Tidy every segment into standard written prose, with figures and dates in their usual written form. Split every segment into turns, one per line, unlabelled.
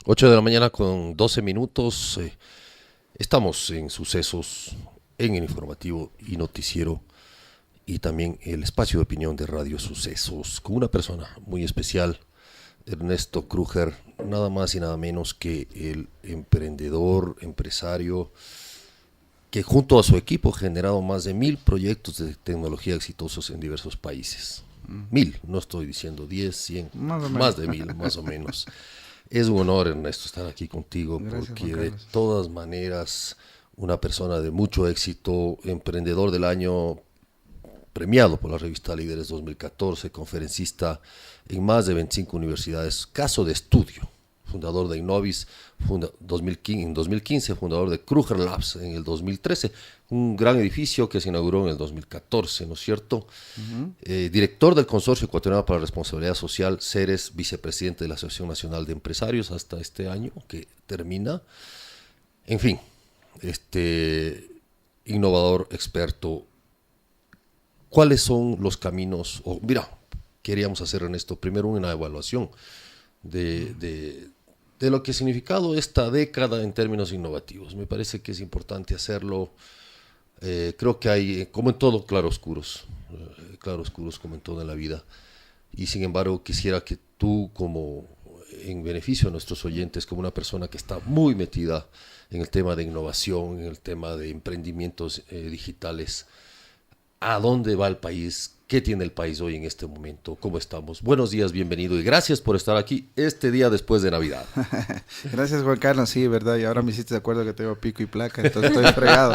8 de la mañana con 12 minutos. Estamos en Sucesos, en el informativo y noticiero y también el espacio de opinión de Radio Sucesos con una persona muy especial, Ernesto Kruger, nada más y nada menos que el emprendedor, empresario, que junto a su equipo ha generado más de 1000 proyectos de tecnología exitosos en diversos países. 1000, no estoy diciendo 10, 100,
Más o
más
menos.
de 1000, más o menos. Es un honor, Ernesto, estar aquí contigo
Gracias, Juan
porque de
Carlos.
todas maneras una persona de mucho éxito, emprendedor del año, premiado por la revista Líderes 2014, conferencista en más de 25 universidades, caso de estudio, fundador de Innovis en 2015, fundador de Kruger Labs en el 2013, un gran edificio que se inauguró en el 2014, ¿no es cierto? Director del Consorcio Ecuatoriano para la Responsabilidad Social, CERES, vicepresidente de la Asociación Nacional de Empresarios hasta este año que termina. En fin, innovador, experto. ¿Cuáles son los caminos? Mira, queríamos hacer en esto primero una evaluación de lo que ha significado esta década en términos innovativos. Me parece que es importante hacerlo. Creo que hay, como en todo, claroscuros como en todo en la vida. Y sin embargo, quisiera que tú, como en beneficio de nuestros oyentes, como una persona que está muy metida en el tema de innovación, en el tema de emprendimientos digitales, ¿a dónde va el país? ¿Qué tiene el país hoy en este momento? ¿Cómo estamos? Buenos días, bienvenido y gracias por estar aquí este día después de Navidad.
Gracias, Juan Carlos. Sí, verdad. Y ahora me hiciste de acuerdo que tengo pico y placa, entonces estoy fregado.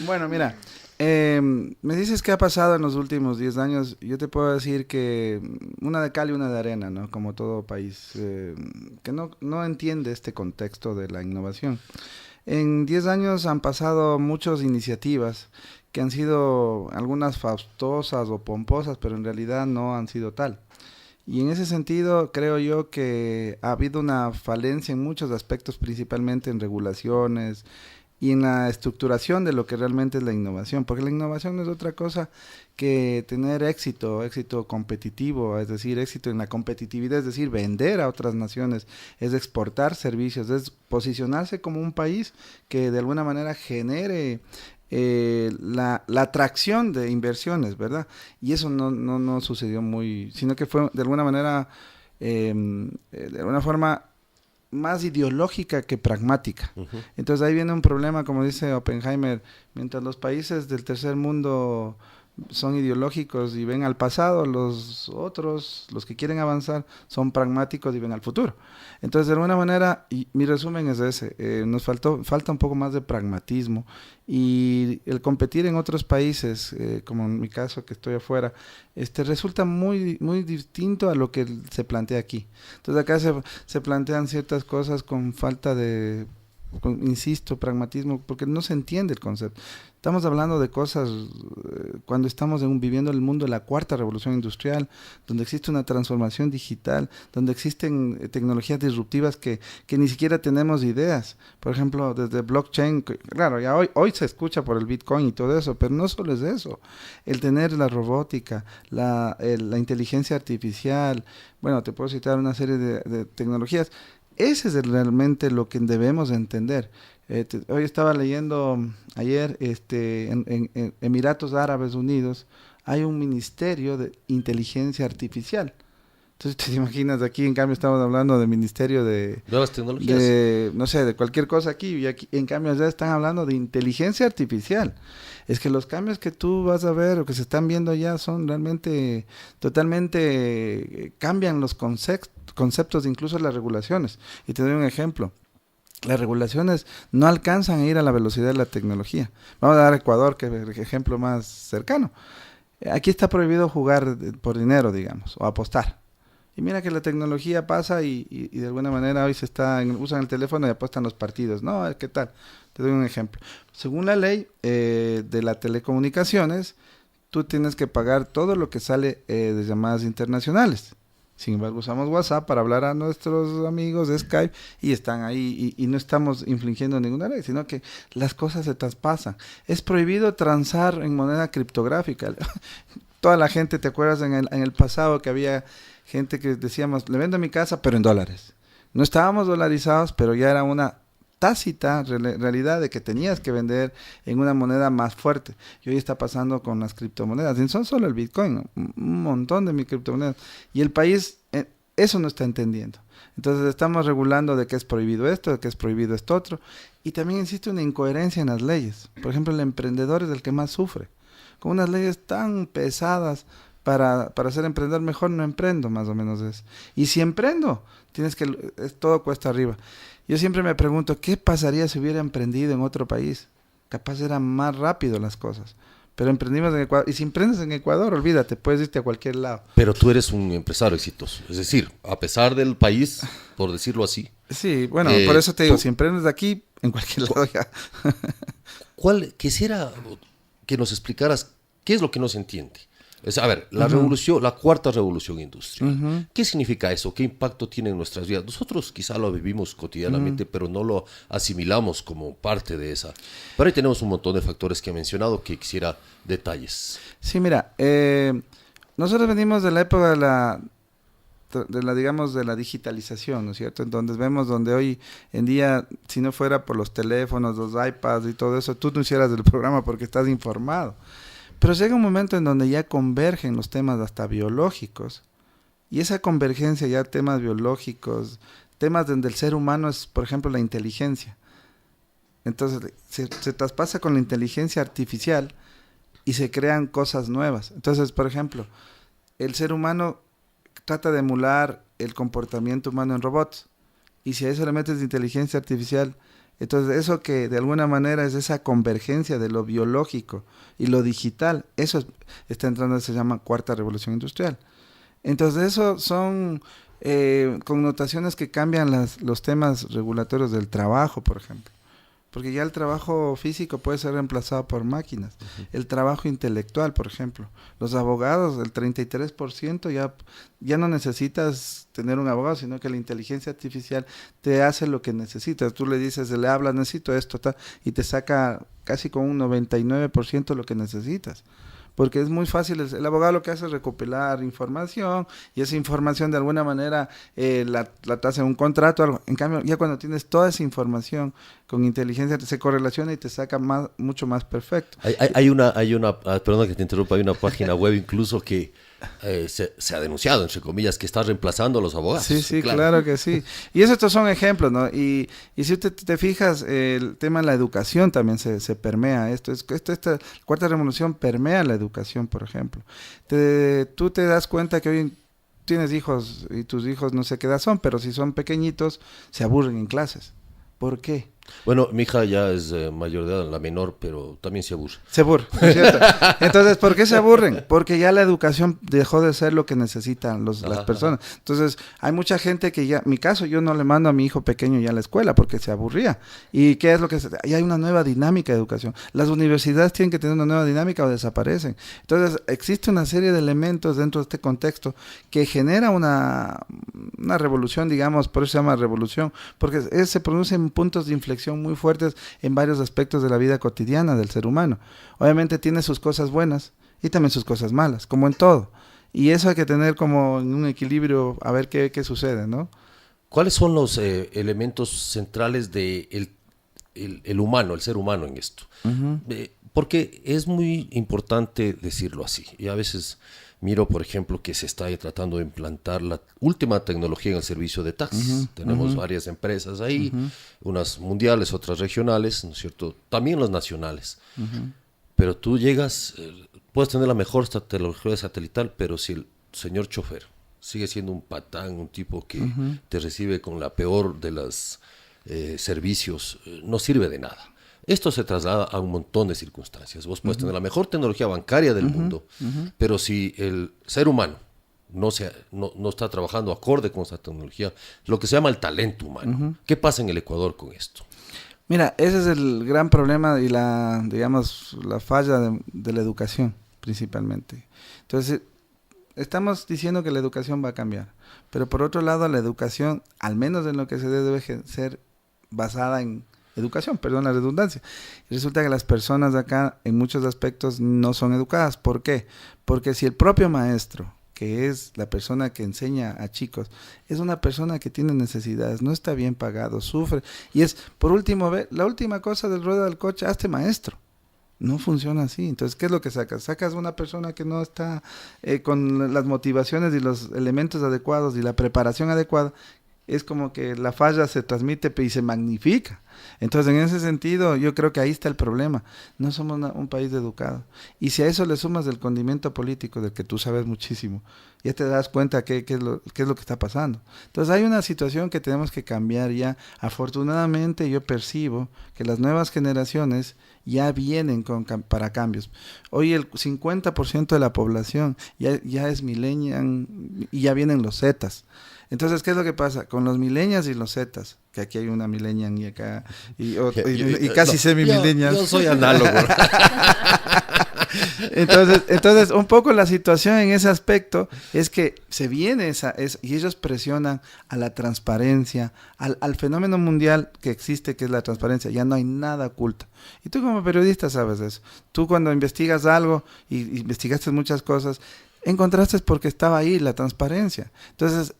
Bueno, mira, me dices qué ha pasado en los últimos 10 años. Yo te puedo decir que una de cal y una de arena, ¿no? Como todo país que no entiende este contexto de la innovación. En 10 años han pasado muchas iniciativas que han sido algunas faustosas o pomposas, pero en realidad no han sido tal. Y en ese sentido creo yo que ha habido una falencia en muchos aspectos, principalmente en regulaciones y en la estructuración de lo que realmente es la innovación, porque la innovación no es otra cosa que tener éxito, éxito competitivo, es decir, éxito en la competitividad, es decir, vender a otras naciones, es exportar servicios, es posicionarse como un país que de alguna manera genere la atracción de inversiones, ¿verdad? Y eso no sucedió muy, sino que fue de alguna manera, de alguna forma más ideológica que pragmática. Entonces ahí viene un problema, como dice Oppenheimer, mientras los países del tercer mundo son ideológicos y ven al pasado, los otros, los que quieren avanzar, son pragmáticos y ven al futuro. Entonces, de alguna manera, y mi resumen es ese, falta un poco más de pragmatismo y el competir en otros países, como en mi caso que estoy afuera, resulta muy distinto a lo que se plantea aquí. Entonces acá se plantean ciertas cosas con falta de, insisto, pragmatismo, porque no se entiende el concepto. Estamos hablando de cosas cuando estamos viviendo el mundo de la cuarta revolución industrial, donde existe una transformación digital, donde existen tecnologías disruptivas que ni siquiera tenemos ideas. Por ejemplo, desde blockchain, claro, ya hoy se escucha por el Bitcoin y todo eso, pero no solo es eso. El tener la robótica, la inteligencia artificial, bueno, te puedo citar una serie de tecnologías. Ese es realmente lo que debemos entender. Hoy estaba leyendo ayer en Emiratos Árabes Unidos hay un ministerio de inteligencia artificial. Entonces te imaginas, aquí en cambio estamos hablando de ministerio
Nuevas tecnologías.
no sé, de cualquier cosa aquí, y aquí en cambio ya están hablando de inteligencia artificial. Es que los cambios que tú vas a ver o que se están viendo ya son realmente totalmente, cambian los conceptos, incluso las regulaciones. Y te doy un ejemplo. Las regulaciones no alcanzan a ir a la velocidad de la tecnología. Vamos a dar Ecuador, que es el ejemplo más cercano. Aquí está prohibido jugar por dinero, digamos, o apostar. Y mira que la tecnología pasa y de alguna manera hoy usan el teléfono y apuestan los partidos. No, ¿qué tal? Te doy un ejemplo. Según la ley de las telecomunicaciones, tú tienes que pagar todo lo que sale de llamadas internacionales. Sin embargo, usamos WhatsApp para hablar a nuestros amigos de Skype y están ahí y no estamos infringiendo ninguna ley, sino que las cosas se traspasan. Es prohibido transar en moneda criptográfica. Toda la gente, ¿te acuerdas en el pasado que había gente que decíamos, le vendo mi casa, pero en dólares? No estábamos dolarizados, pero ya era una tácita realidad de que tenías que vender en una moneda más fuerte. Y hoy está pasando con las criptomonedas. Y son solo el Bitcoin, ¿no? Un montón de criptomonedas. Y el país eso no está entendiendo. Entonces estamos regulando de que es prohibido esto, de que es prohibido esto otro. Y también existe una incoherencia en las leyes. Por ejemplo, el emprendedor es el que más sufre. Con unas leyes tan pesadas para ser emprendedor, mejor no emprendo, más o menos es. Y si emprendo, todo cuesta arriba. Yo siempre me pregunto, ¿qué pasaría si hubiera emprendido en otro país? Capaz era más rápido las cosas. Pero emprendimos en Ecuador. Y si emprendes en Ecuador, olvídate, puedes irte a cualquier lado.
Pero tú eres un empresario exitoso. Es decir, a pesar del país, por decirlo así.
Sí, bueno, por eso te digo, si emprendes de aquí, en cualquier lado ya.
Quisiera que nos explicaras qué es lo que no se entiende. A ver, la cuarta revolución industrial. ¿Qué significa eso? ¿Qué impacto tiene en nuestras vidas? Nosotros quizá lo vivimos cotidianamente, pero no lo asimilamos como parte de esa. Pero ahí tenemos un montón de factores que he mencionado que quisiera detalles.
Sí, mira, nosotros venimos de la época de la digitalización, ¿no es cierto? Entonces vemos donde hoy en día, si no fuera por los teléfonos, los iPads y todo eso, tú no hicieras el programa porque estás informado. Pero llega un momento en donde ya convergen los temas hasta biológicos. Y esa convergencia ya temas biológicos, temas donde el ser humano es, por ejemplo, la inteligencia. Entonces se traspasa con la inteligencia artificial y se crean cosas nuevas. Entonces, por ejemplo, el ser humano trata de emular el comportamiento humano en robots. Y si a eso le metes inteligencia artificial, entonces eso que de alguna manera es esa convergencia de lo biológico y lo digital, eso está entrando, se llama cuarta revolución industrial. Entonces eso son connotaciones que cambian los temas regulatorios del trabajo, por ejemplo. Porque ya el trabajo físico puede ser reemplazado por máquinas. El trabajo intelectual, por ejemplo. Los abogados, el 33% ya no necesitas tener un abogado, sino que la inteligencia artificial te hace lo que necesitas. Tú le dices, le hablas, necesito esto, tal, y te saca casi con un 99% lo que necesitas. Porque es muy fácil, el abogado lo que hace es recopilar información y esa información de alguna manera la tasa en un contrato, algo. En cambio, ya cuando tienes toda esa información con inteligencia se correlaciona y te saca mucho más perfecto.
Hay una, perdona que te interrumpa, hay una página web incluso que se ha denunciado, entre comillas, que está reemplazando a los abogados.
Sí, claro que sí. Y estos son ejemplos, ¿no? Y si te fijas, el tema de la educación también se permea. Esta cuarta revolución permea la educación, por ejemplo. Tú te das cuenta que hoy tienes hijos y tus hijos no sé qué edad son, pero si son pequeñitos, se aburren en clases. ¿Por qué?
Bueno, mi hija ya es mayor de edad, la menor, pero también se aburre.
Se aburre, es cierto. Entonces, ¿por qué se aburren? Porque ya la educación dejó de ser lo que necesitan las personas. Entonces, hay mucha gente que ya, en mi caso, yo no le mando a mi hijo pequeño ya a la escuela porque se aburría. ¿Y qué es lo que ya hay una nueva dinámica de educación? Las universidades tienen que tener una nueva dinámica o desaparecen. Entonces, existe una serie de elementos dentro de este contexto que genera una revolución, digamos, por eso se llama revolución, porque se producen puntos de inflexión muy fuertes en varios aspectos de la vida cotidiana del ser humano. Obviamente tiene sus cosas buenas y también sus cosas malas, como en todo. Y eso hay que tener como en un equilibrio a ver qué sucede, ¿no?
¿Cuáles son los elementos centrales de el humano, el ser humano en esto? Porque es muy importante decirlo así. Y a veces miro, por ejemplo, que se está tratando de implantar la última tecnología en el servicio de taxis. Tenemos varias empresas ahí, unas mundiales, otras regionales, ¿no es cierto? También las nacionales. Pero tú llegas, puedes tener la mejor tecnología satelital, pero si el señor chofer sigue siendo un patán, un tipo que te recibe con la peor de los servicios, no sirve de nada. Esto se traslada a un montón de circunstancias. Vos puedes tener la mejor tecnología bancaria del mundo, pero si el ser humano no está trabajando acorde con esa tecnología, lo que se llama el talento humano. ¿Qué pasa en el Ecuador con esto?
Mira, ese es el gran problema y la falla de la educación, principalmente. Entonces, estamos diciendo que la educación va a cambiar, pero por otro lado, la educación, al menos en lo que se debe ser basada en educación, perdón la redundancia. Y resulta que las personas de acá en muchos aspectos no son educadas. ¿Por qué? Porque si el propio maestro, que es la persona que enseña a chicos, es una persona que tiene necesidades, no está bien pagado, sufre. Y es, por último, la última cosa del ruedo del coche, hazte maestro. No funciona así. Entonces, ¿qué es lo que sacas? Sacas una persona que no está con las motivaciones y los elementos adecuados y la preparación adecuada. Es como que la falla se transmite y se magnifica. Entonces, en ese sentido, yo creo que ahí está el problema. No somos un país educado. Y si a eso le sumas el condimento político, del que tú sabes muchísimo, ya te das cuenta qué es lo que está pasando. Entonces, hay una situación que tenemos que cambiar ya. Afortunadamente, yo percibo que las nuevas generaciones ya vienen para cambios. Hoy el 50% de la población ya es millennial y ya vienen los Zetas. Entonces, ¿qué es lo que pasa? Con los millennials y los Zetas, que aquí hay una millennial y acá, y casi semi-millennial.
Yo soy análogo.
Entonces, un poco la situación en ese aspecto es que se viene y ellos presionan a la transparencia, al fenómeno mundial que existe, que es la transparencia. Ya no hay nada oculto. Y tú como periodista sabes eso. Tú cuando investigas algo y investigaste muchas cosas, encontraste porque estaba ahí la transparencia. Entonces,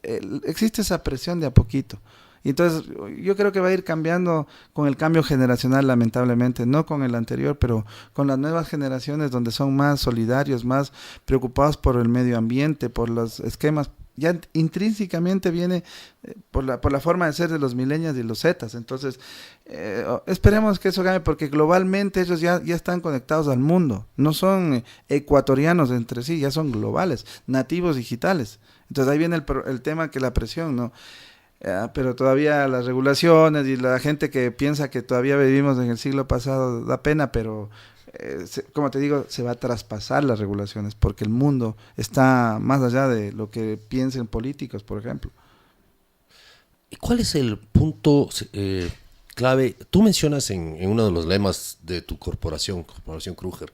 existe esa presión de a poquito. Y entonces, yo creo que va a ir cambiando con el cambio generacional, lamentablemente, no con el anterior, pero con las nuevas generaciones donde son más solidarios, más preocupados por el medio ambiente, por los esquemas. Ya intrínsecamente viene por la forma de ser de los millennials y los zetas. Entonces, esperemos que eso cambie, porque globalmente ellos ya están conectados al mundo. No son ecuatorianos entre sí, ya son globales, nativos digitales. Entonces ahí viene el tema, que la presión, ¿no? Pero todavía las regulaciones y la gente que piensa que todavía vivimos en el siglo pasado da pena, pero como te digo, se va a traspasar las regulaciones porque el mundo está más allá de lo que piensen políticos, por ejemplo.
¿Y cuál es el punto clave? Tú mencionas en uno de los lemas de tu Corporación Kruger,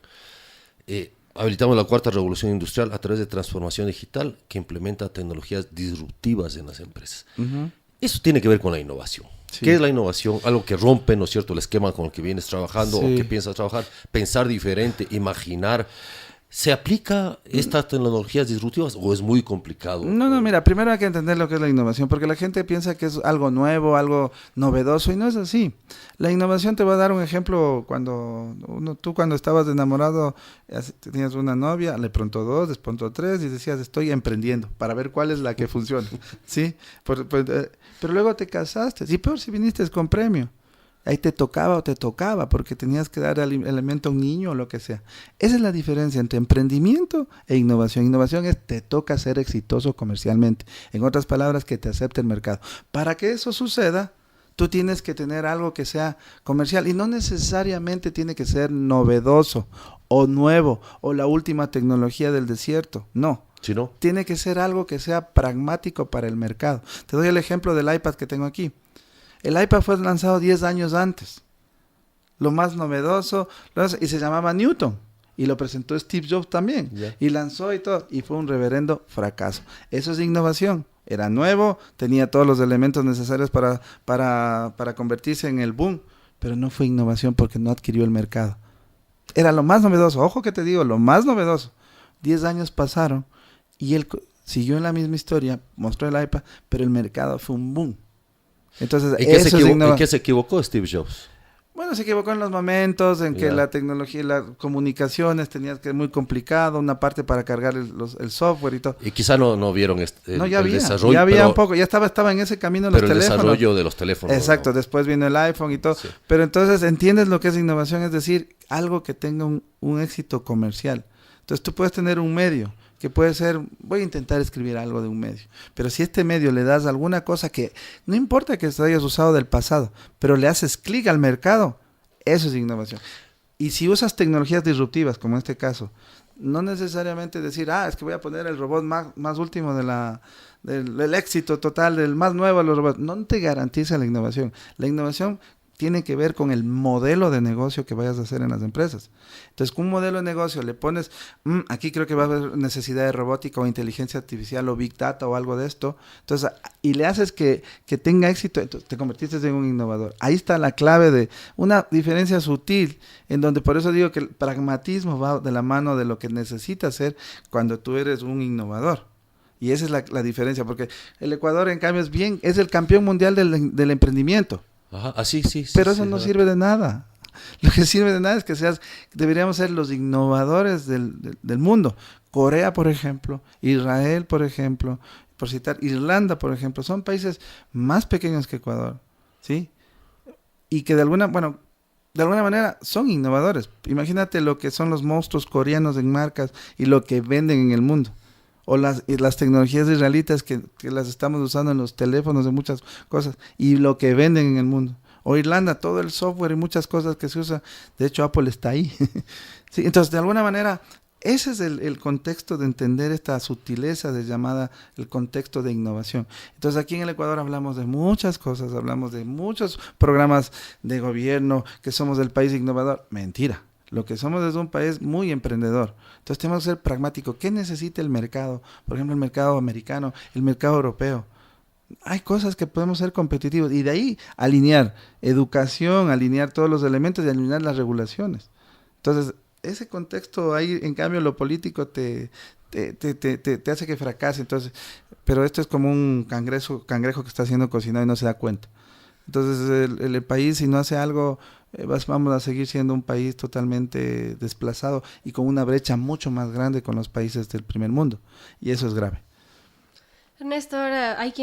habilitamos la cuarta revolución industrial a través de transformación digital que implementa tecnologías disruptivas en las empresas. Uh-huh. Eso tiene que ver con la innovación. Sí. ¿Qué es la innovación? Algo que rompe, ¿no es cierto?, el esquema con el que vienes trabajando, sí, o que piensas trabajar, pensar diferente, imaginar. ¿Se aplica estas tecnologías disruptivas o es muy complicado?
No, mira, primero hay que entender lo que es la innovación, porque la gente piensa que es algo nuevo, algo novedoso, y no es así. La innovación, te voy a dar un ejemplo, tú cuando estabas enamorado, tenías una novia, le pronto 2, de pronto 3, y decías, estoy emprendiendo, para ver cuál es la que funciona, ¿sí? Pero luego te casaste, y peor si viniste con premio. Ahí te tocaba, porque tenías que dar alimento a un niño o lo que sea. Esa es la diferencia entre emprendimiento e innovación. Innovación es, te toca ser exitoso comercialmente. En otras palabras, que te acepte el mercado. Para que eso suceda, tú tienes que tener algo que sea comercial. Y no necesariamente tiene que ser novedoso o nuevo o la última tecnología del desierto. No.
¿Sí, no?
Tiene que ser algo que sea pragmático para el mercado. Te doy el ejemplo del iPad que tengo aquí. El iPad fue lanzado 10 años antes. Lo más novedoso, y se llamaba Newton. Y lo presentó Steve Jobs también. Yeah. Y lanzó y todo. Y fue un reverendo fracaso. Eso es innovación. Era nuevo, tenía todos los elementos necesarios para convertirse en el boom. Pero no fue innovación porque no adquirió el mercado. Era lo más novedoso. Ojo que te digo, lo más novedoso. 10 años pasaron y él siguió en la misma historia, mostró el iPad, pero el mercado fue un boom. Entonces,
¿En qué se equivocó Steve Jobs?
Bueno, se equivocó en los momentos en que la tecnología y las comunicaciones tenían que ser muy complicado, una parte para cargar el software y todo.
Y quizá no vieron el desarrollo.
Ya había un poco, ya estaba en ese camino los teléfonos.
Pero el desarrollo de los teléfonos.
Exacto, después vino el iPhone y todo. Sí. Pero entonces entiendes lo que es innovación, es decir, algo que tenga un éxito comercial. Entonces tú puedes tener un medio que puede ser, voy a intentar escribir algo de un medio, pero si este medio le das alguna cosa que, no importa que se hayas usado del pasado, pero le haces clic al mercado, eso es innovación. Y si usas tecnologías disruptivas, como en este caso, no necesariamente decir, es que voy a poner el robot más último del éxito total, del más nuevo de los robots, no te garantiza la innovación. La innovación tiene que ver con el modelo de negocio que vayas a hacer en las empresas. Entonces, con un modelo de negocio le pones, aquí creo que va a haber necesidad de robótica o inteligencia artificial o big data o algo de esto, entonces, y le haces que tenga éxito, entonces te convertiste en un innovador. Ahí está la clave de una diferencia sutil, en donde por eso digo que el pragmatismo va de la mano de lo que necesitas hacer cuando tú eres un innovador. Y esa es la diferencia, porque el Ecuador, en cambio, es el campeón mundial del emprendimiento.
Ajá, sí, sí.
Pero eso no sirve de nada. Lo que sirve de nada es que deberíamos ser los innovadores del mundo. Corea, por ejemplo, Israel, por ejemplo, por citar, Irlanda, por ejemplo, son países más pequeños que Ecuador, ¿sí? Y que de alguna manera son innovadores. Imagínate lo que son los monstruos coreanos en marcas y lo que venden en el mundo. O las tecnologías israelitas que las estamos usando en los teléfonos de muchas cosas y lo que venden en el mundo. O Irlanda, todo el software y muchas cosas que se usa. De hecho, Apple está ahí. Sí, entonces, de alguna manera, ese es el contexto de entender esta sutileza de llamada el contexto de innovación. Entonces, aquí en el Ecuador hablamos de muchas cosas, hablamos de muchos programas de gobierno, que somos el país innovador. Mentira. Lo que somos es un país muy emprendedor. Entonces tenemos que ser pragmáticos. ¿Qué necesita el mercado? Por ejemplo, el mercado americano, el mercado europeo. Hay cosas que podemos ser competitivos. Y de ahí alinear educación, alinear todos los elementos y alinear las regulaciones. Entonces, ese contexto ahí, en cambio, lo político te hace que fracase. Entonces, pero esto es como un cangrejo que está siendo cocinado y no se da cuenta. Entonces, el país, si no hace algo, vamos a seguir siendo un país totalmente desplazado y con una brecha mucho más grande con los países del primer mundo. Y eso es grave.
Ernesto, ahora hay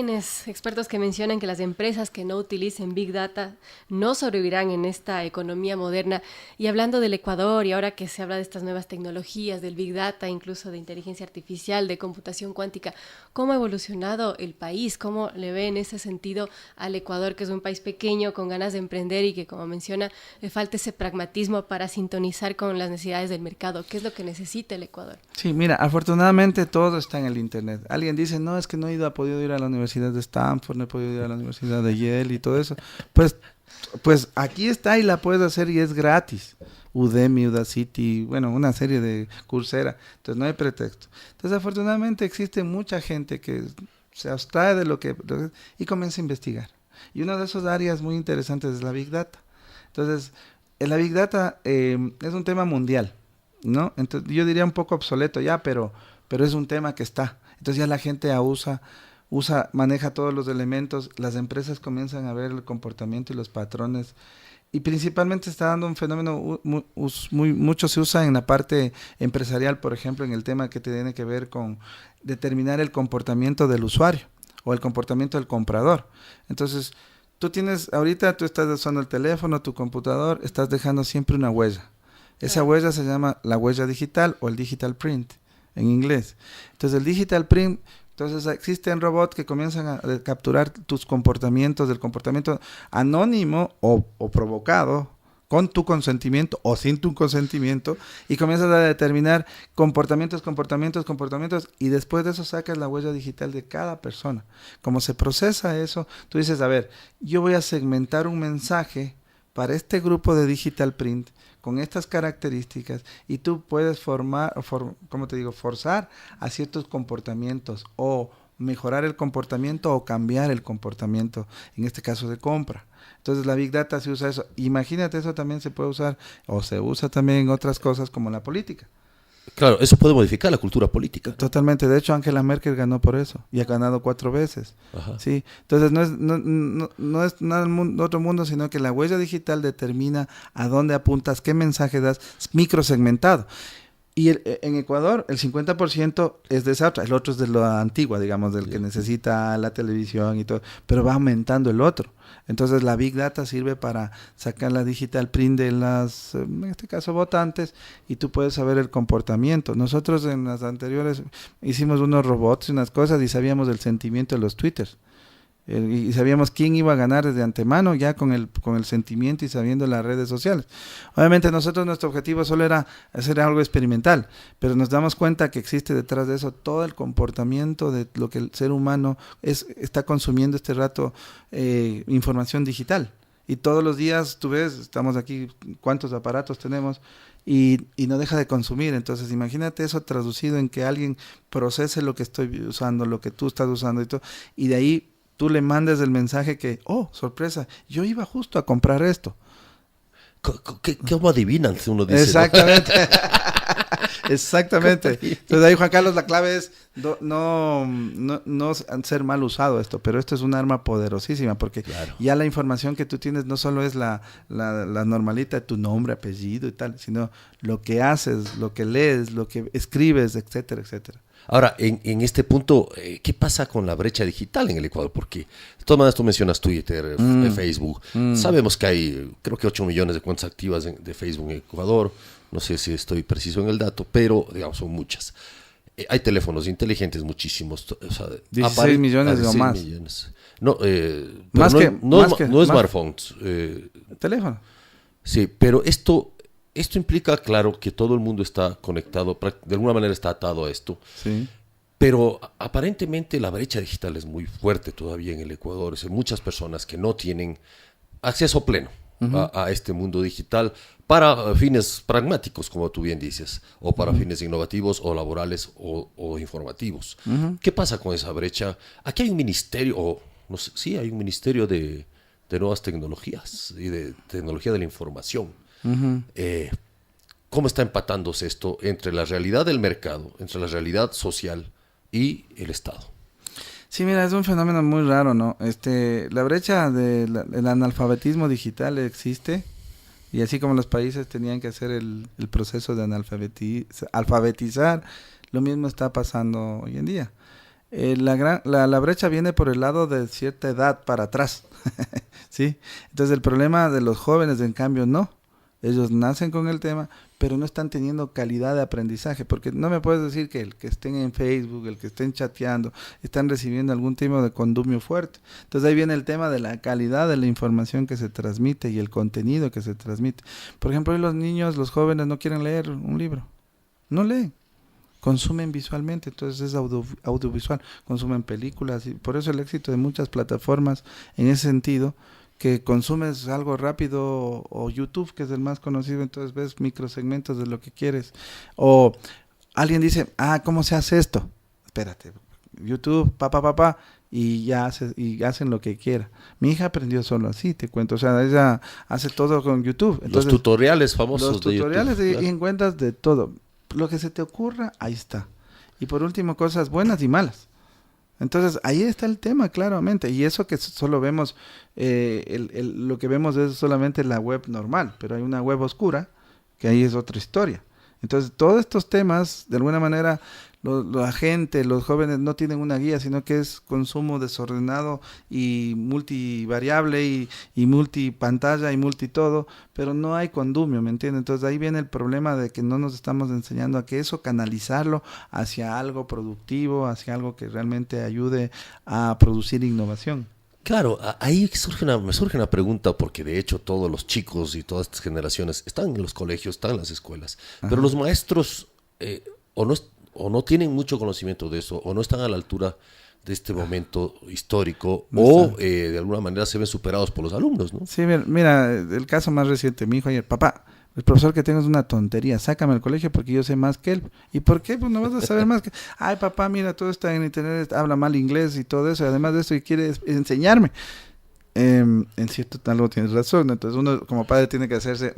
expertos que mencionan que las empresas que no utilicen Big Data no sobrevivirán en esta economía moderna. Y hablando del Ecuador, y ahora que se habla de estas nuevas tecnologías, del Big Data, incluso de inteligencia artificial, de computación cuántica, ¿cómo ha evolucionado el país? ¿Cómo le ve en ese sentido al Ecuador, que es un país pequeño, con ganas de emprender y que, como menciona, le falta ese pragmatismo para sintonizar con las necesidades del mercado? ¿Qué es lo que necesita el Ecuador?
Sí, mira, afortunadamente todo está en el Internet. Alguien dice, no, es que no he podido ir a la Universidad de Stanford, no he podido ir a la Universidad de Yale y todo eso. Pues aquí está y la puedes hacer y es gratis. Udemy, Udacity, bueno, una serie de Coursera. Entonces no hay pretexto. Entonces afortunadamente existe mucha gente que se abstrae de lo que y comienza a investigar. Y una de esas áreas muy interesantes es la Big Data. Entonces, la Big Data es un tema mundial, ¿no? Entonces yo diría un poco obsoleto ya, pero es un tema que está. Entonces ya la gente maneja todos los elementos, las empresas comienzan a ver el comportamiento y los patrones, y principalmente está dando un fenómeno, mucho se usa en la parte empresarial, por ejemplo, en el tema que tiene que ver con determinar el comportamiento del usuario o el comportamiento del comprador. Entonces, ahorita tú estás usando el teléfono, tu computador, estás dejando siempre una huella. Esa huella se llama la huella digital o el digital print en inglés. Entonces el digital print, entonces existen robots que comienzan a capturar tus comportamientos, del comportamiento anónimo o provocado con tu consentimiento o sin tu consentimiento, y comienzas a determinar comportamientos, y después de eso sacas la huella digital de cada persona. Como se procesa eso, tú dices, a ver, yo voy a segmentar un mensaje para este grupo de digital print con estas características, y tú puedes forzar a ciertos comportamientos, o mejorar el comportamiento o cambiar el comportamiento, en este caso de compra. Entonces la Big Data se usa eso. Imagínate, eso también se puede usar, o se usa también en otras cosas como la política.
Claro, eso puede modificar la cultura política.
Totalmente. De hecho, Angela Merkel ganó por eso y ha ganado 4 veces.
Ajá.
Sí. Entonces no es nada otro mundo, sino que la huella digital determina a dónde apuntas, qué mensaje das, microsegmentado. Y en Ecuador el 50% es de esa otra, el otro es de la antigua, digamos, del que necesita la televisión y todo, pero va aumentando el otro. Entonces la Big Data sirve para sacar la digital print de las, en este caso, votantes, y tú puedes saber el comportamiento. Nosotros en las anteriores hicimos unos robots y unas cosas y sabíamos el sentimiento de los twitters. Y sabíamos quién iba a ganar desde antemano, ya con el sentimiento y sabiendo las redes sociales. Obviamente nuestro objetivo solo era hacer algo experimental, pero nos damos cuenta que existe detrás de eso todo el comportamiento de lo que el ser humano está consumiendo este rato, información digital. Y todos los días, tú ves, estamos aquí, cuántos aparatos tenemos, y no deja de consumir. Entonces imagínate eso traducido en que alguien procese lo que estoy usando, lo que tú estás usando y todo, y de ahí tú le mandes el mensaje que, oh, sorpresa, yo iba justo a comprar esto.
¿Cómo adivinan si uno dice?
Exactamente. Exactamente. Entonces ahí, Juan Carlos, la clave es no ser mal usado esto, pero esto es un arma poderosísima, porque ya la información que tú tienes no solo es la normalita de tu nombre, apellido y tal, sino lo que haces, lo que lees, lo que escribes, etcétera, etcétera.
Ahora, en este punto, ¿qué pasa con la brecha digital en el Ecuador? Porque, de todas maneras, tú mencionas Twitter, Facebook. Sabemos que hay, creo que 8 millones de cuentas activas de Facebook en Ecuador. No sé si estoy preciso en el dato, pero, digamos, son muchas. Hay teléfonos inteligentes, muchísimos. O sea,
16 millones o más.
Millones. No,
no
smartphones.
Teléfono.
Sí, pero esto implica, claro, que todo el mundo está conectado, de alguna manera está atado a esto.
Sí.
Pero aparentemente la brecha digital es muy fuerte todavía en el Ecuador. Hay muchas personas que no tienen acceso pleno a este mundo digital para fines pragmáticos, como tú bien dices, o para fines innovativos o laborales o informativos. ¿Qué pasa con esa brecha? Aquí hay un ministerio, no sé, sí, hay un ministerio de nuevas tecnologías y de tecnología de la información. ¿Cómo está empatándose esto entre la realidad del mercado, entre la realidad social y el Estado?
Sí, mira, es un fenómeno muy raro, ¿no? La brecha del analfabetismo digital existe, y así como los países tenían que hacer el proceso de alfabetizar, lo mismo está pasando hoy en día. La brecha viene por el lado de cierta edad para atrás, ¿sí? Entonces el problema de los jóvenes, en cambio, no. Ellos nacen con el tema, pero no están teniendo calidad de aprendizaje, porque no me puedes decir que el que estén en Facebook, el que estén chateando, están recibiendo algún tipo de condumio fuerte. Entonces ahí viene el tema de la calidad de la información que se transmite y el contenido que se transmite. Por ejemplo, hoy los niños, los jóvenes no quieren leer un libro, no leen, consumen visualmente, entonces es audiovisual, consumen películas, y por eso el éxito de muchas plataformas en ese sentido, que consumes algo rápido, o YouTube, que es el más conocido, entonces ves microsegmentos de lo que quieres. O alguien dice, ¿cómo se hace esto? Espérate, YouTube, y hacen lo que quiera. Mi hija aprendió solo así, te cuento, o sea, ella hace todo con YouTube. Entonces,
los tutoriales famosos
los tutoriales
de YouTube.
Y encuentras de todo. Lo que se te ocurra, ahí está. Y por último, cosas buenas y malas. Entonces, ahí está el tema, claramente. Y eso que solo vemos, lo que vemos es solamente la web normal, pero hay una web oscura, que ahí es otra historia. Entonces, todos estos temas, de alguna manera, la gente, los jóvenes no tienen una guía, sino que es consumo desordenado y multivariable y multipantalla y multitodo, pero no hay condumio, ¿me entiendes? Entonces ahí viene el problema de que no nos estamos enseñando a que eso canalizarlo hacia algo productivo, hacia algo que realmente ayude a producir innovación.
Claro, ahí me surge una pregunta, porque de hecho todos los chicos y todas estas generaciones están en los colegios, están en las escuelas, pero los maestros o no tienen mucho conocimiento de eso, o no están a la altura de este momento histórico, de alguna manera se ven superados por los alumnos, ¿no?
Sí, mira, el caso más reciente, mi hijo ayer, papá, el profesor que tengo es una tontería, sácame del colegio porque yo sé más que él. ¿Y por qué? Pues no vas a saber más que... Ay, papá, mira, todo está en internet, habla mal inglés y todo eso, y además de eso, y quiere enseñarme. En cierto algo tienes razón, entonces uno como padre tiene que hacerse...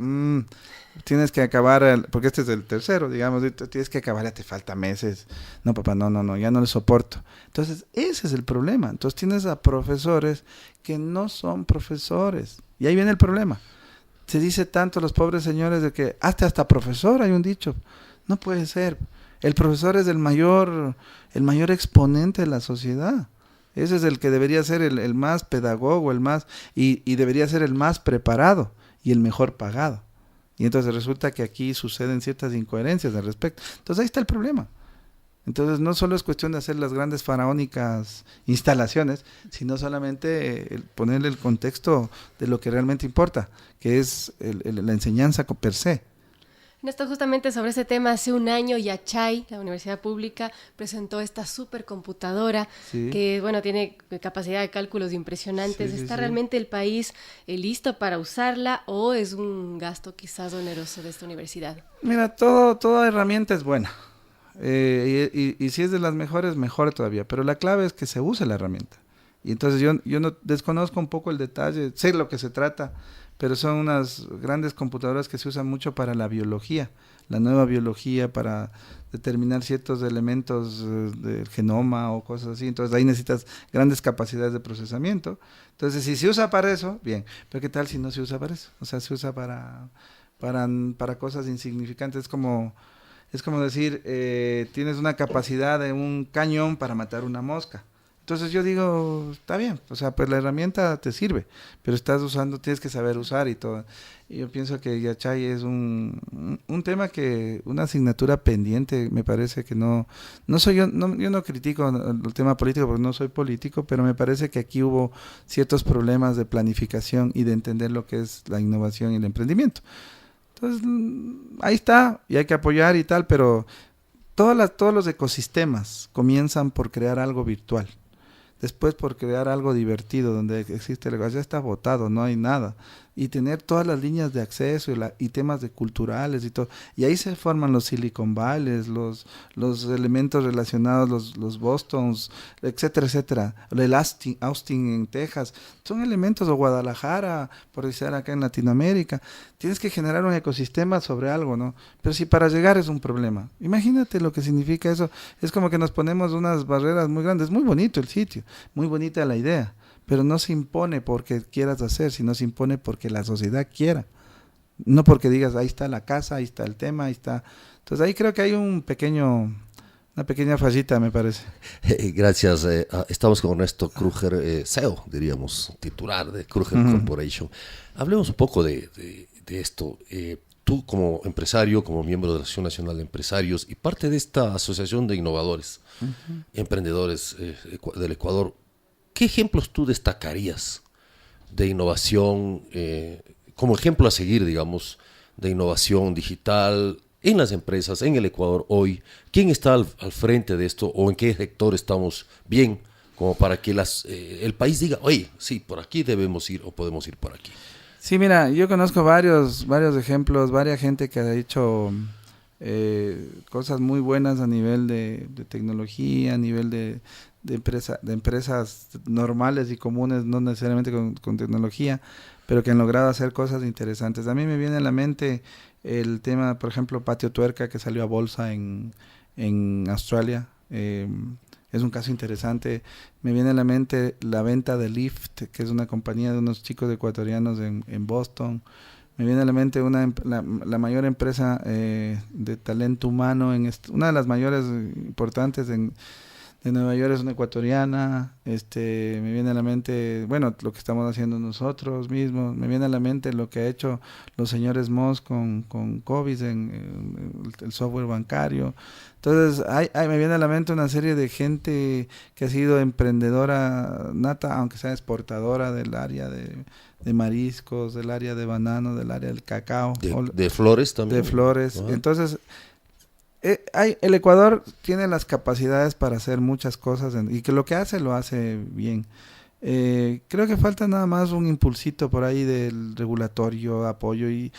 tienes que acabar, porque este es el tercero, digamos, tienes que acabar, ya te falta meses. No, papá, no, ya no le soporto. Entonces, ese es el problema. Entonces tienes a profesores que no son profesores. Y ahí viene el problema. Se dice tanto los pobres señores de que hasta profesor, hay un dicho. No puede ser. El profesor es el mayor exponente de la sociedad. Ese es el que debería ser el más pedagogo, y debería ser el más preparado y el mejor pagado. Y entonces resulta que aquí suceden ciertas incoherencias al respecto. Entonces ahí está el problema. Entonces no solo es cuestión de hacer las grandes faraónicas instalaciones, sino solamente ponerle el contexto de lo que realmente importa, que es la enseñanza per se.
Esto justamente sobre ese tema, hace un año Yachay, la universidad pública, presentó esta supercomputadora que, bueno, tiene capacidad de cálculos impresionantes. ¿Está realmente el país listo para usarla, o es un gasto quizás oneroso de esta universidad?
Mira, toda herramienta es buena. Y si es de las mejores, mejor todavía. Pero la clave es que se use la herramienta. Y entonces yo no desconozco un poco el detalle, sé lo que se trata, pero son unas grandes computadoras que se usan mucho para la biología, la nueva biología, para determinar ciertos elementos del genoma o cosas así. Entonces ahí necesitas grandes capacidades de procesamiento. Entonces si se usa para eso, bien, pero ¿qué tal si no se usa para eso? O sea, se usa para cosas insignificantes. Es como decir, tienes una capacidad de un cañón para matar una mosca. Entonces yo digo, está bien, o sea, pues la herramienta te sirve, pero tienes que saber usar y todo. Y yo pienso que Yachay es un tema una asignatura pendiente, me parece que yo no critico el tema político porque no soy político, pero me parece que aquí hubo ciertos problemas de planificación y de entender lo que es la innovación y el emprendimiento. Entonces, ahí está, y hay que apoyar y tal, pero todos los ecosistemas comienzan por crear algo virtual. Después por crear algo divertido donde existe ya está botado, no hay nada, y tener todas las líneas de acceso y temas de culturales y todo, y ahí se forman los Silicon Valleys, los elementos relacionados, los Bostons, etcétera, etcétera, el Austin en Texas, son elementos, o Guadalajara, por decir acá en Latinoamérica. Tienes que generar un ecosistema sobre algo, ¿no? Pero si para llegar es un problema, imagínate lo que significa eso. Es como que nos ponemos unas barreras muy grandes. Muy bonito el sitio, muy bonita la idea, pero no se impone porque quieras hacer, sino se impone porque la sociedad quiera. No porque digas, ahí está la casa, ahí está el tema, ahí está. Entonces ahí creo que hay una pequeña fallita, me parece.
Gracias. Estamos con Ernesto Kruger, CEO, diríamos, titular de Kruger Corporation. Hablemos un poco de esto. Tú como empresario, como miembro de la Asociación Nacional de Empresarios y parte de esta asociación de innovadores, emprendedores del Ecuador, ¿qué ejemplos tú destacarías de innovación, como ejemplo a seguir, digamos, de innovación digital en las empresas, en el Ecuador hoy? ¿Quién está al frente de esto o en qué sector estamos bien como para que el país diga, oye, sí, por aquí debemos ir o podemos ir por aquí?
Sí, mira, yo conozco varios ejemplos, varias gente que ha hecho cosas muy buenas a nivel de tecnología, a nivel de empresas normales y comunes, no necesariamente con tecnología, pero que han logrado hacer cosas interesantes. A mí me viene a la mente el tema, por ejemplo, Patio Tuerca, que salió a bolsa en Australia. Es un caso interesante. Me viene a la mente la venta de Lyft, que es una compañía de unos chicos ecuatorianos en Boston. Me viene a la mente la mayor empresa de talento humano, una de las mayores importantes de Nueva York, es una ecuatoriana. Me viene a la mente, bueno, lo que estamos haciendo nosotros mismos. Me viene a la mente lo que ha hecho los señores Moss con COVID en el software bancario. Entonces, me viene a la mente una serie de gente que ha sido emprendedora nata, aunque sea exportadora del área de mariscos, del área de banano, del área del cacao.
De flores también.
De flores. Entonces, el Ecuador tiene las capacidades para hacer muchas cosas y que lo que hace lo hace bien. Creo que falta nada más un impulsito por ahí del regulatorio, apoyo y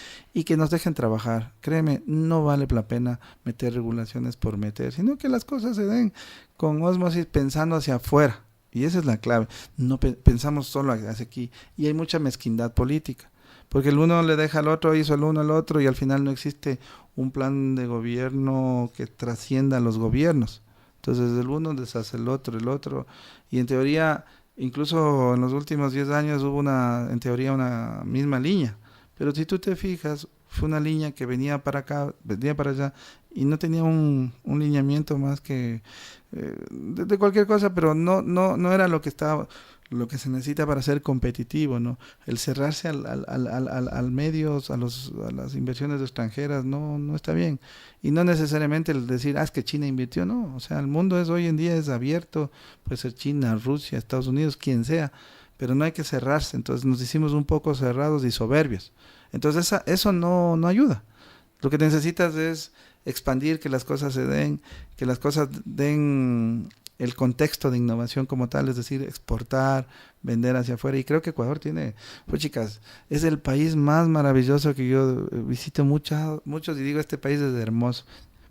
que nos dejen trabajar. Créeme, no vale la pena meter regulaciones por meter, sino que las cosas se den con ósmosis, pensando hacia afuera. Y esa es la clave. No pensamos solo hacia aquí. Y hay mucha mezquindad política, porque el uno le deja al otro, hizo el uno al otro, y al final no existe un plan de gobierno que trascienda a los gobiernos. Entonces el uno deshace el otro, y en teoría, incluso en los últimos 10 años hubo en teoría una misma línea, pero si tú te fijas, fue una línea que venía para acá, venía para allá, y no tenía un lineamiento más que de cualquier cosa, pero no era lo que se necesita para ser competitivo, ¿no? El cerrarse al medios, a las inversiones extranjeras, no está bien. Y no necesariamente el decir, es que China invirtió, no. O sea, el mundo hoy en día es abierto, puede ser China, Rusia, Estados Unidos, quien sea, pero no hay que cerrarse. Entonces nos hicimos un poco cerrados y soberbios. Entonces eso no ayuda. Lo que necesitas es expandir, que las cosas se den, que las cosas den el contexto de innovación como tal, es decir, exportar, vender hacia afuera. Y creo que Ecuador tiene, pues chicas, es el país más maravilloso que yo visito muchos y digo, este país es hermoso.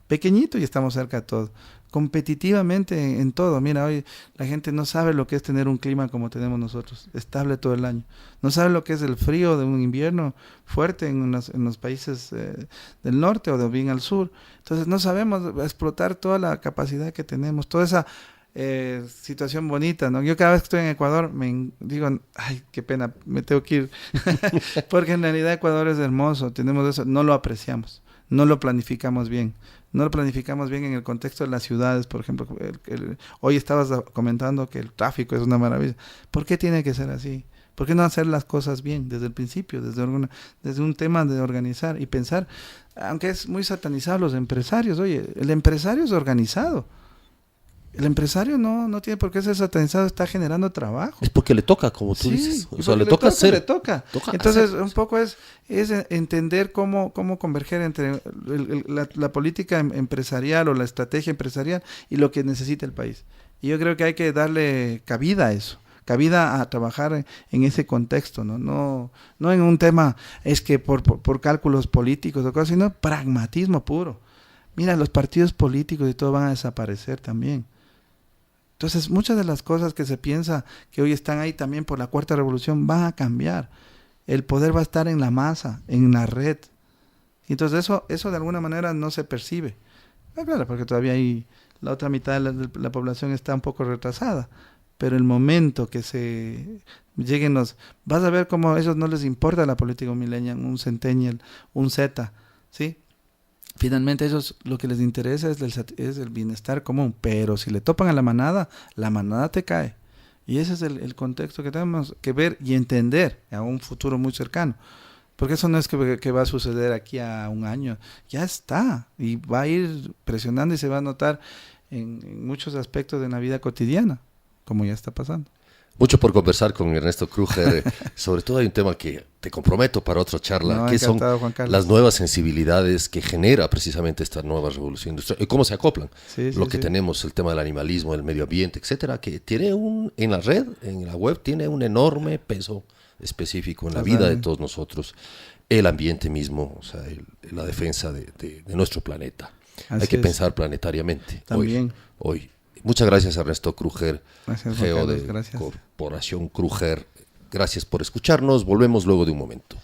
pequeñito y estamos cerca de todo. Competitivamente en todo. Mira, hoy la gente no sabe lo que es tener un clima como tenemos nosotros, estable todo el año. No sabe lo que es el frío de un invierno fuerte en los países del norte o de bien al sur. Entonces no sabemos explotar toda la capacidad que tenemos, toda esa situación bonita, ¿no? Yo cada vez que estoy en Ecuador digo, ay, qué pena, me tengo que ir. Porque en realidad Ecuador es hermoso, tenemos eso, no lo apreciamos, no lo planificamos bien. No lo planificamos bien en el contexto de las ciudades, por ejemplo. Hoy estabas comentando que el tráfico es una maravilla. ¿Por qué tiene que ser así? ¿Por qué no hacer las cosas bien desde el principio, desde un tema de organizar y pensar? Aunque es muy satanizado los empresarios, oye, el empresario es organizado. El empresario no tiene por qué ser satanizado, está generando trabajo.
Es porque le toca, como tú dices. O sea, le toca hacer.
Le toca. Entonces, un poco es entender cómo converger entre la política empresarial o la estrategia empresarial y lo que necesita el país. Y yo creo que hay que darle cabida a eso, cabida a trabajar en ese contexto, no en un tema, es que por cálculos políticos o cosas, sino pragmatismo puro. Mira, los partidos políticos y todo van a desaparecer también. Entonces, muchas de las cosas que se piensa que hoy están ahí también por la cuarta revolución van a cambiar. El poder va a estar en la masa, en la red. Y entonces eso de alguna manera no se percibe. Claro, porque todavía hay la otra mitad de la población está un poco retrasada. Pero el momento que se lleguen vas a ver cómo a ellos no les importa la política, un millennial, un centennial, un Z, ¿sí? Finalmente ellos lo que les interesa es el bienestar común, pero si le topan a la manada te cae. Y ese es el contexto que tenemos que ver y entender a un futuro muy cercano. Porque eso no es que va a suceder aquí a un año, ya está. Y va a ir presionando y se va a notar en muchos aspectos de la vida cotidiana, como ya está pasando.
Mucho por conversar con Ernesto Krüger. Sobre todo hay un tema que te comprometo para otra charla, que son las nuevas sensibilidades que genera precisamente esta nueva revolución industrial y cómo se acoplan. Lo que tenemos, el tema del animalismo, el medio ambiente, etcétera, que tiene en la red, en la web, tiene un enorme peso específico en la vida de todos nosotros. El ambiente mismo, o sea, la defensa de nuestro planeta. Hay que pensar planetariamente.
También.
Hoy. Muchas gracias, Ernesto Krüger,
gracias,
CEO de Corporación Krüger. Gracias por escucharnos. Volvemos luego de un momento.